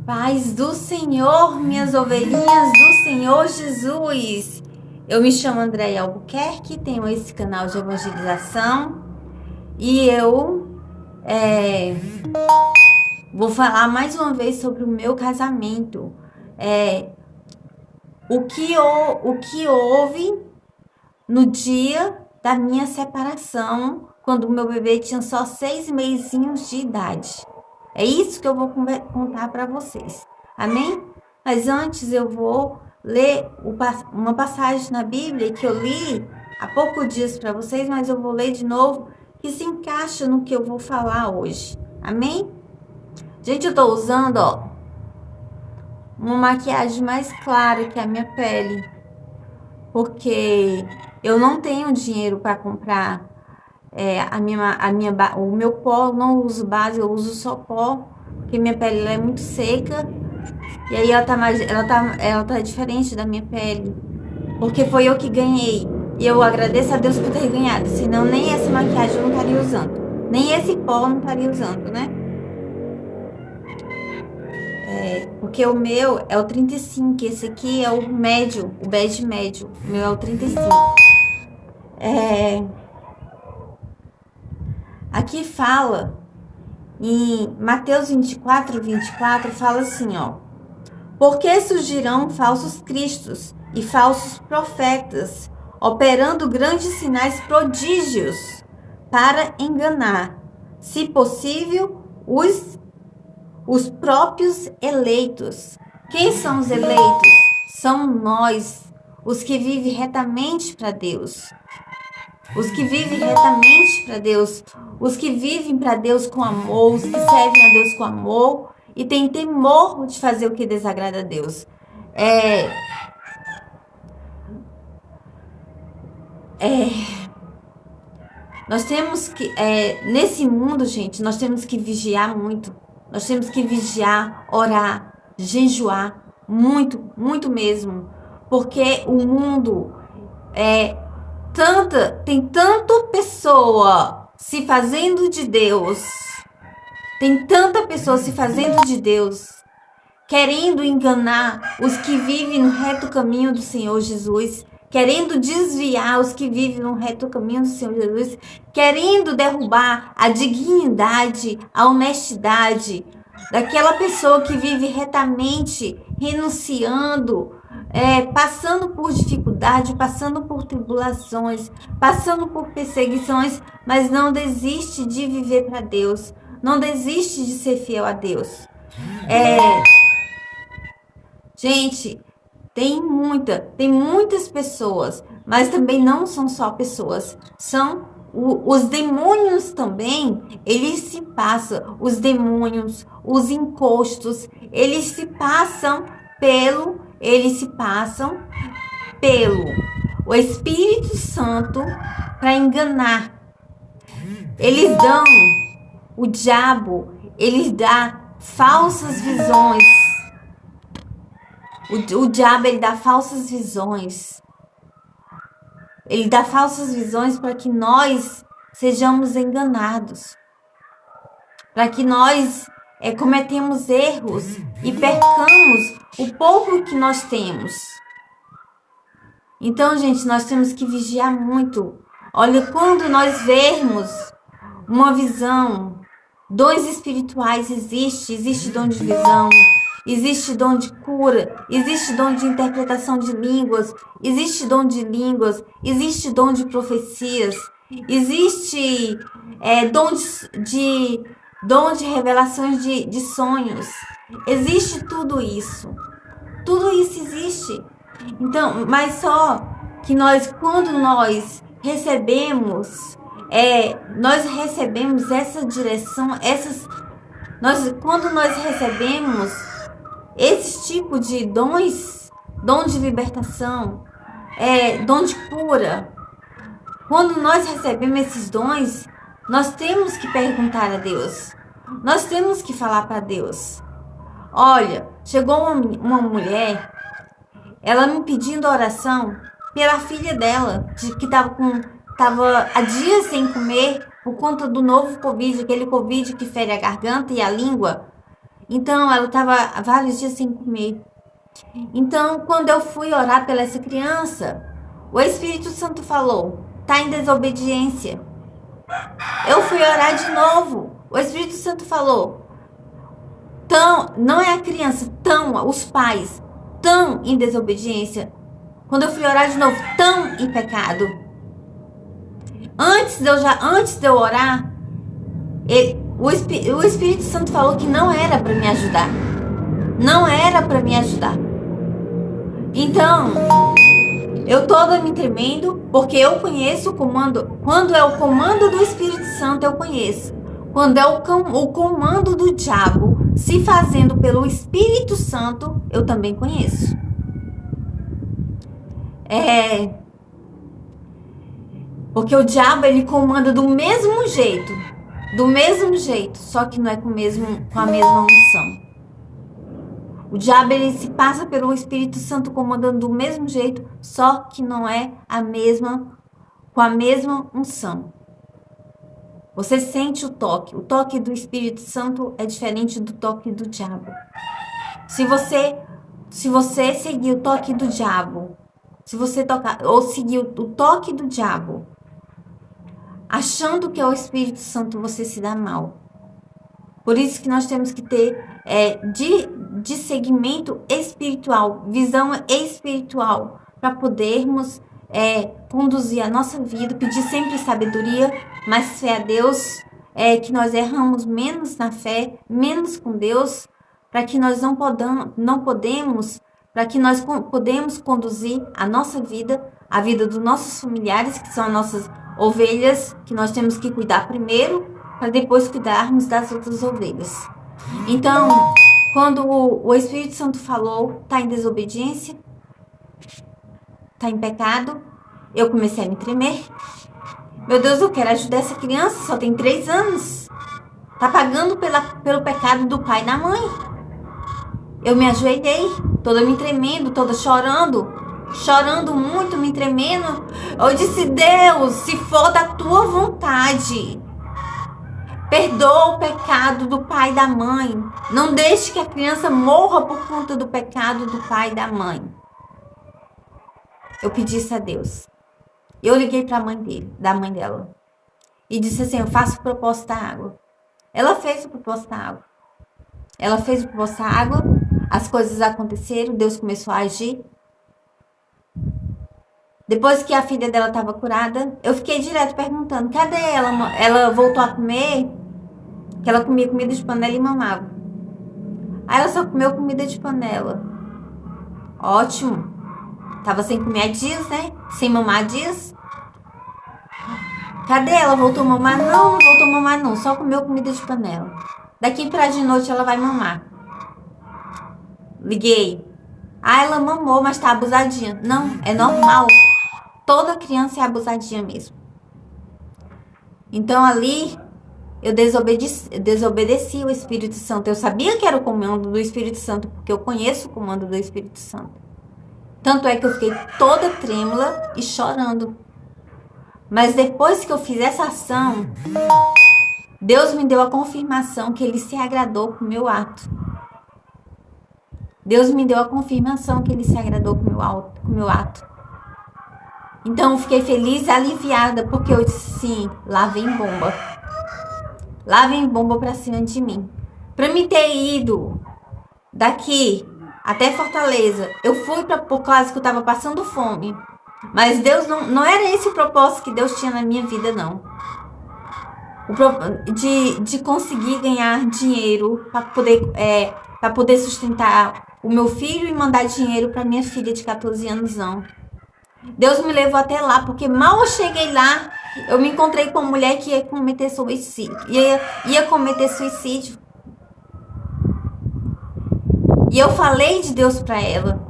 Paz do Senhor, minhas ovelhinhas do Senhor Jesus. Eu me chamo Andréia Albuquerque, tenho esse canal de evangelização e eu vou falar mais uma vez sobre o meu casamento. O que houve no dia da minha separação, quando o meu bebê tinha só 6 mesinhos de idade. É isso que eu vou contar para vocês. Amém? Mas antes eu vou ler uma passagem na Bíblia que eu li há poucos dias para vocês, mas eu vou ler de novo, que se encaixa no que eu vou falar hoje. Amém? Gente, eu tô usando, uma maquiagem mais clara que a minha pele, porque eu não tenho dinheiro para comprar o meu pó. Não uso base, eu uso só pó, porque minha pele é muito seca. E aí ela tá diferente da minha pele, porque foi eu que ganhei. E eu agradeço a Deus por ter ganhado, senão nem essa maquiagem eu não estaria usando, nem esse pó eu não estaria usando, né? Porque o meu é o 35, esse aqui é o médio, o bege médio. O meu é o 35. Aqui fala, em Mateus 24, fala assim, porque surgirão falsos cristos e falsos profetas, operando grandes sinais prodígios para enganar, se possível, os próprios eleitos. Quem são os eleitos? São nós, os que vivem retamente para Deus. Os que vivem retamente para Deus, os que vivem para Deus com amor, os que servem a Deus com amor e têm temor de fazer o que desagrada a Deus. Nós temos que, nesse mundo, gente, nós temos que vigiar muito. Nós temos que vigiar, orar, jejuar, muito, muito mesmo. Porque o mundo tem tanta pessoa se fazendo de Deus. Tem tanta pessoa se fazendo de Deus, querendo enganar os que vivem no reto caminho do Senhor Jesus, querendo desviar os que vivem no reto caminho do Senhor Jesus, querendo derrubar a dignidade, a honestidade daquela pessoa que vive retamente, renunciando, passando por dificuldade, passando por tribulações, passando por perseguições, mas não desiste de viver para Deus, não desiste de ser fiel a Deus. Gente, tem muitas pessoas, mas também não são só pessoas, são os demônios também. Eles se passam, os demônios, os encostos, eles se passam pelo o Espírito Santo para enganar. O diabo, ele dá falsas visões. O diabo, ele dá falsas visões. Ele dá falsas visões para que nós sejamos enganados. Para que nós cometemos erros e percamos o pouco que nós temos. Então, gente, nós temos que vigiar muito. Olha, quando nós vermos uma visão, dons espirituais existe dom de visão, existe dom de cura, existe dom de interpretação de línguas, existe dom de línguas, existe dom de profecias, existe dom de revelações de sonhos. Existe tudo isso. Tudo isso existe. Então, mas só que quando nós recebemos essa direção, quando nós recebemos esse tipo de dons, dom de libertação, dom de cura, quando nós recebemos esses dons, nós temos que perguntar a Deus, nós temos que falar para Deus. Olha, chegou uma mulher, ela me pedindo oração pela filha dela, que estava há dias sem comer por conta do novo Covid, aquele Covid que fere a garganta e a língua. Então, ela estava vários dias sem comer. Então, quando eu fui orar pela essa criança, o Espírito Santo falou: tá em desobediência. Eu fui orar de novo. O Espírito Santo falou: não é a criança, os pais tão em desobediência. Quando eu fui orar de novo, tão em pecado. Antes de eu orar, o Espírito Santo falou que não era para me ajudar. Não era para me ajudar. Então, eu toda me tremendo, porque eu conheço o comando. Quando é o comando do Espírito Santo, eu conheço. Quando é o comando do diabo se fazendo pelo Espírito Santo, eu também conheço. Porque o diabo, ele comanda do mesmo jeito, só que não é com a mesma unção. O diabo, ele se passa pelo Espírito Santo comandando do mesmo jeito, só que não é com a mesma unção. Você sente o toque do Espírito Santo é diferente do toque do diabo. Se você seguir o toque do diabo, se você seguir o toque do diabo, achando que é o Espírito Santo, você se dá mal. Por isso que nós temos que ter de segmento espiritual, visão espiritual, para podermos conduzir a nossa vida, pedir sempre sabedoria, mais fé a Deus, que nós erramos menos na fé, menos com Deus, para que nós para que nós podemos conduzir a nossa vida, a vida dos nossos familiares, que são as nossas ovelhas, que nós temos que cuidar primeiro, para depois cuidarmos das outras ovelhas. Então, quando o Espírito Santo falou, tá em desobediência, tá em pecado, eu comecei a me tremer. Meu Deus, eu quero ajudar essa criança, só tem 3 anos. Tá pagando pelo pecado do pai e da mãe. Eu me ajoelhei, toda me tremendo, toda chorando muito, me tremendo. Eu disse: Deus, se for da tua vontade, perdoa o pecado do pai e da mãe. Não deixe que a criança morra por conta do pecado do pai e da mãe. Eu pedi isso a Deus. Eu liguei para da mãe dela. E disse assim: eu faço proposta à água. Ela fez o proposta à água. As coisas aconteceram, Deus começou a agir. Depois que a filha dela estava curada, eu fiquei direto perguntando: cadê ela? Ela voltou a comer? Que ela comia comida de panela e mamava. Aí ela só comeu comida de panela. Ótimo. Tava sem comer há dias, né? Sem mamar há dias. Cadê ela? Voltou a mamar? Não voltou a mamar não. Só comeu comida de panela. Daqui pra de noite ela vai mamar. Liguei. Ela mamou, mas tá abusadinha. Não, é normal. Toda criança é abusadinha mesmo. Então ali eu desobedeci o Espírito Santo. Eu sabia que era o comando do Espírito Santo, porque eu conheço o comando do Espírito Santo. Tanto é que eu fiquei toda trêmula e chorando. Mas depois que eu fiz essa ação, Deus me deu a confirmação que Ele se agradou com o meu ato. Deus me deu a confirmação que Ele se agradou com o meu ato. Então eu fiquei feliz e aliviada, porque eu disse: sim, lá vem bomba. Lá vem bomba pra cima de mim. Pra mim ter ido daqui até Fortaleza, eu fui por causa que eu tava passando fome. Mas Deus não era esse o propósito que Deus tinha na minha vida, não. De conseguir ganhar dinheiro para poder sustentar o meu filho e mandar dinheiro para minha filha de 14 anos, não. Deus me levou até lá, porque mal eu cheguei lá, eu me encontrei com uma mulher que ia cometer suicídio. Ia cometer suicídio. E eu falei de Deus para ela.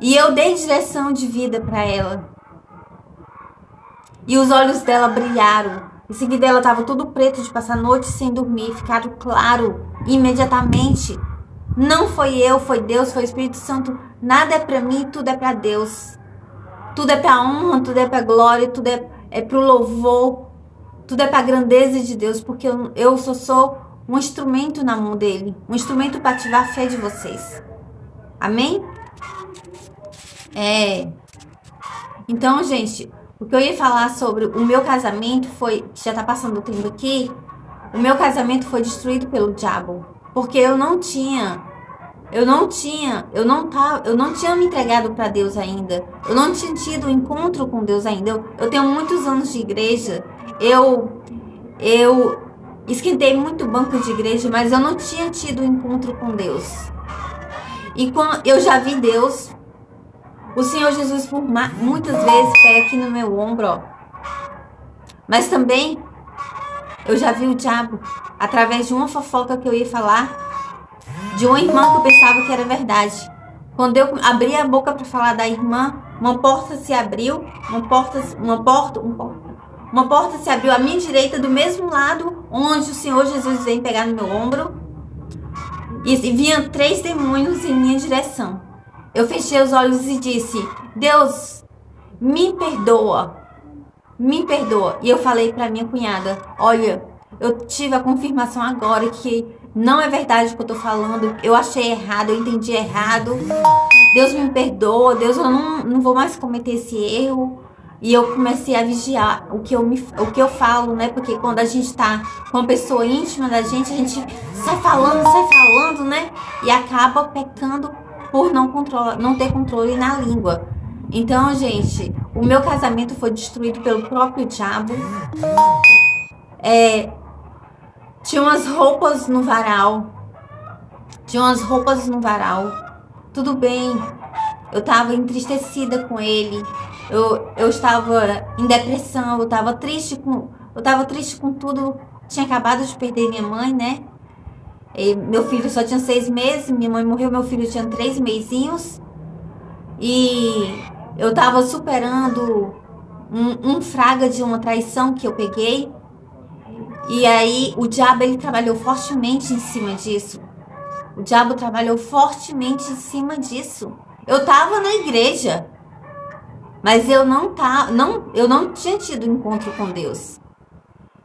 E eu dei direção de vida para ela. E os olhos dela brilharam. Em seguida ela estava tudo preto de passar a noite sem dormir. Ficaram claro imediatamente. Não foi eu, foi Deus, foi o Espírito Santo. Nada é para mim, tudo é para Deus. Tudo é para honra, tudo é para glória, tudo é para o louvor. Tudo é para a grandeza de Deus. Porque eu só sou um instrumento na mão dele, um instrumento para ativar a fé de vocês. Amém? Então, gente, o que eu ia falar sobre o meu casamento foi, já tá passando o tempo aqui, o meu casamento foi destruído pelo diabo, porque eu não tinha me entregado para Deus ainda. Eu não tinha tido um encontro com Deus ainda. Eu tenho muitos anos de igreja. Eu esquentei muito banco de igreja, mas eu não tinha tido um encontro com Deus. E quando eu já vi Deus, o Senhor Jesus por muitas vezes pega aqui no meu ombro, ó. Mas também eu já vi o diabo através de uma fofoca que eu ia falar de uma irmã que eu pensava que era verdade. Quando eu abri a boca para falar da irmã, uma porta se abriu, uma porta se abriu à minha direita, do mesmo lado onde o Senhor Jesus vem pegar no meu ombro, e vinham 3 demônios em minha direção. Eu fechei os olhos e disse: Deus, me perdoa. Me perdoa. E eu falei para minha cunhada: olha, eu tive a confirmação agora que não é verdade o que eu tô falando. Eu achei errado, eu entendi errado. Deus me perdoa. Deus, eu não vou mais cometer esse erro. E eu comecei a vigiar o que eu falo, né? Porque quando a gente tá com uma pessoa íntima da gente, a gente sai falando, né? E acaba pecando por não ter controle na língua. Então, gente, o meu casamento foi destruído pelo próprio diabo. Tinha umas roupas no varal. Tudo bem. Eu estava entristecida com ele. Eu estava em depressão. Eu estava triste com tudo. Tinha acabado de perder minha mãe, né? Meu filho só tinha 6 meses. Minha mãe morreu, meu filho tinha 3 mesinhos. E eu estava superando um fraga de uma traição que eu peguei. E aí o diabo, ele trabalhou fortemente em cima disso. Eu tava na igreja, mas eu não tinha tido encontro com Deus.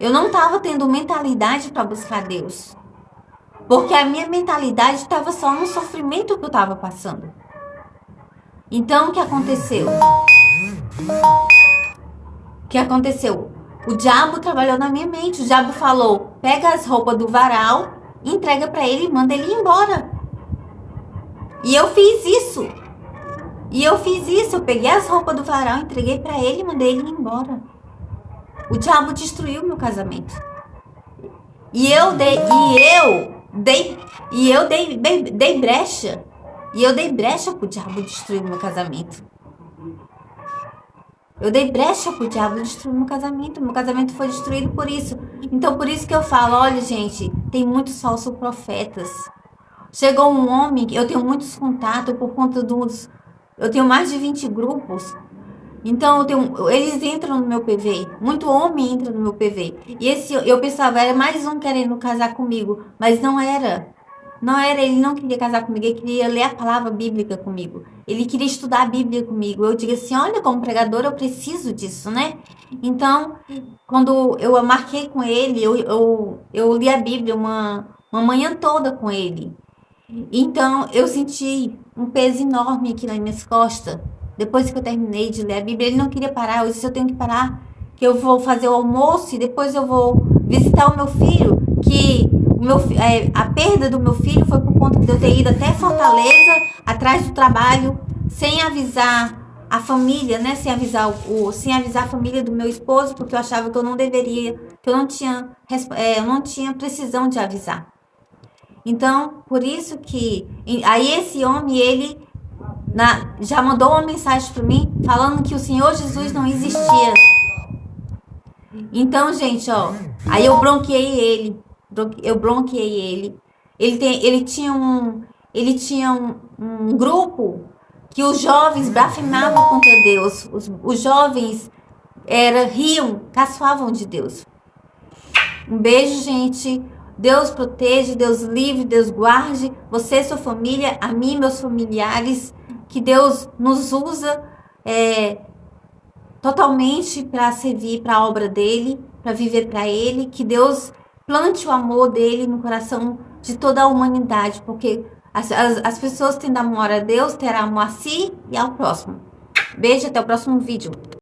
Eu não tava tendo mentalidade para buscar Deus. Porque a minha mentalidade estava só no sofrimento que eu estava passando. Então, o que aconteceu? O diabo trabalhou na minha mente. O diabo falou: pega as roupas do varal, entrega para ele e manda ele embora. E eu fiz isso. Eu peguei as roupas do varal, entreguei para ele e mandei ele embora. O diabo destruiu meu casamento. E eu dei brecha. E eu dei brecha pro diabo destruir meu casamento. Meu casamento foi destruído por isso. Então, por isso que eu falo: olha, gente, tem muitos falsos profetas. Chegou um homem, eu tenho muitos contatos por conta eu tenho mais de 20 grupos. Então, eles entram no meu PV. Muito homem entra no meu PV. E eu pensava, era mais um querendo casar comigo. Mas não era. Ele não queria casar comigo, ele queria ler a palavra bíblica comigo. Ele queria estudar a Bíblia comigo. Eu digo assim: olha, como pregadora eu preciso disso, né? Então, quando eu marquei com ele, eu li a Bíblia uma manhã toda com ele. Então, eu senti um peso enorme aqui nas minhas costas. Depois que eu terminei de ler a Bíblia, ele não queria parar. Eu disse: eu tenho que parar, que eu vou fazer o almoço e depois eu vou visitar o meu filho, que a perda do meu filho foi por conta de eu ter ido até Fortaleza, atrás do trabalho, sem avisar a família, né? Sem avisar a família do meu esposo, porque eu achava que eu não deveria, que eu não tinha precisão de avisar. Então, por isso que... Aí esse homem, ele já mandou uma mensagem para mim, falando que o Senhor Jesus não existia. Então, gente, ó, aí eu bronqueei ele. Ele tinha um grupo que os jovens blasfemavam contra Deus. Os jovens riam, caçoavam de Deus. Um beijo, gente. Deus proteja, Deus livre, Deus guarde você, sua família, a mim, meus familiares. Que Deus nos usa totalmente para servir para a obra dele, para viver para ele. Que Deus plante o amor dele no coração de toda a humanidade, porque as pessoas tendo amor a Deus, terão amor a si e ao próximo. Beijo, até o próximo vídeo.